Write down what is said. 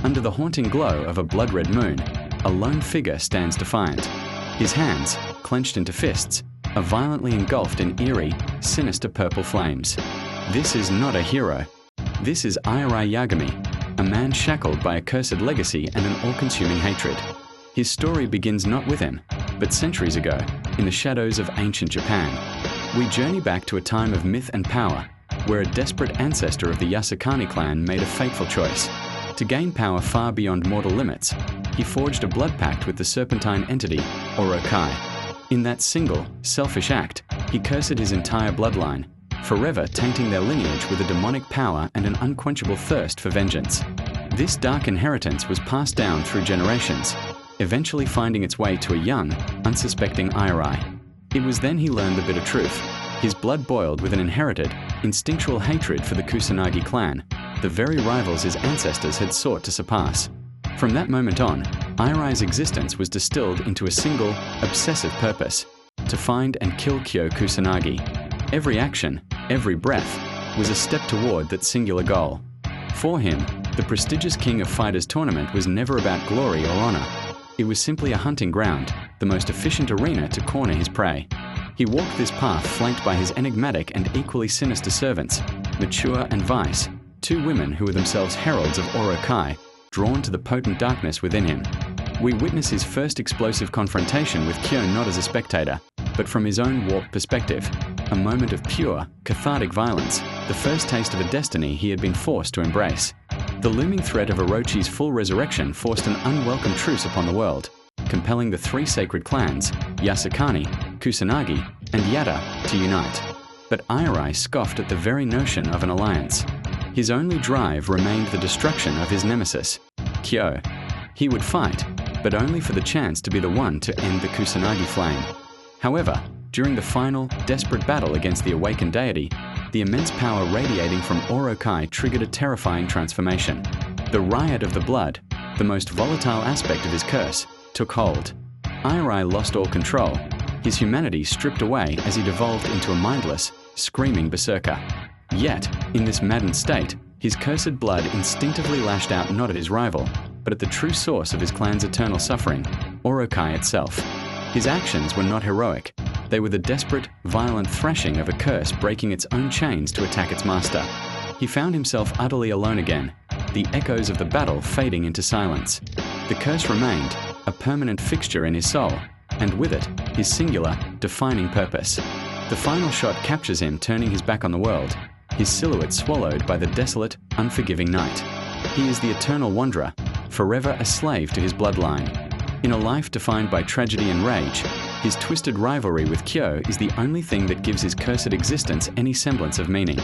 Under the haunting glow of a blood-red moon, a lone figure stands defiant. His hands, clenched into fists, are violently engulfed in eerie, sinister purple flames. This is not a hero. This is Iori Yagami, a man shackled by a cursed legacy and an all-consuming hatred. His story begins not with him, but centuries ago, in the shadows of ancient Japan. We journey back to a time of myth and power, where a desperate ancestor of the Yasakani clan made a fateful choice. To gain power far beyond mortal limits, he forged a blood pact with the serpentine entity, Orochi. In that single, selfish act, he cursed his entire bloodline, forever tainting their lineage with a demonic power and an unquenchable thirst for vengeance. This dark inheritance was passed down through generations, eventually finding its way to a young, unsuspecting Iori. It was then he learned the bitter truth. His blood boiled with an inherited, instinctual hatred for the Kusanagi clan, the very rivals his ancestors had sought to surpass. From that moment on, Iori's existence was distilled into a single, obsessive purpose: to find and kill Kyo Kusanagi. Every action, every breath, was a step toward that singular goal. For him, the prestigious King of Fighters tournament was never about glory or honor. It was simply a hunting ground, the most efficient arena to corner his prey. He walked this path flanked by his enigmatic and equally sinister servants, Mature and Vice, two women who were themselves heralds of Orochi, drawn to the potent darkness within him. We witness his first explosive confrontation with Kyo not as a spectator, but from his own warped perspective, a moment of pure, cathartic violence, the first taste of a destiny he had been forced to embrace. The looming threat of Orochi's full resurrection forced an unwelcome truce upon the world, compelling the three sacred clans, Yasakani, Kusanagi, and Yada, to unite. But Iori scoffed at the very notion of an alliance. His only drive remained the destruction of his nemesis, Kyo. He would fight, but only for the chance to be the one to end the Kusanagi flame. However, during the final, desperate battle against the awakened deity, the immense power radiating from Orochi triggered a terrifying transformation. The riot of the blood, the most volatile aspect of his curse, took hold. Iori lost all control, his humanity stripped away as he devolved into a mindless, screaming berserker. Yet, in this maddened state, his cursed blood instinctively lashed out not at his rival, but at the true source of his clan's eternal suffering, Orochi itself. His actions were not heroic. They were the desperate, violent thrashing of a curse breaking its own chains to attack its master. He found himself utterly alone again, the echoes of the battle fading into silence. The curse remained, a permanent fixture in his soul, and with it, his singular, defining purpose. The final shot captures him turning his back on the world, his silhouette swallowed by the desolate, unforgiving night. He is the eternal wanderer, forever a slave to his bloodline. In a life defined by tragedy and rage, his twisted rivalry with Kyo is the only thing that gives his cursed existence any semblance of meaning.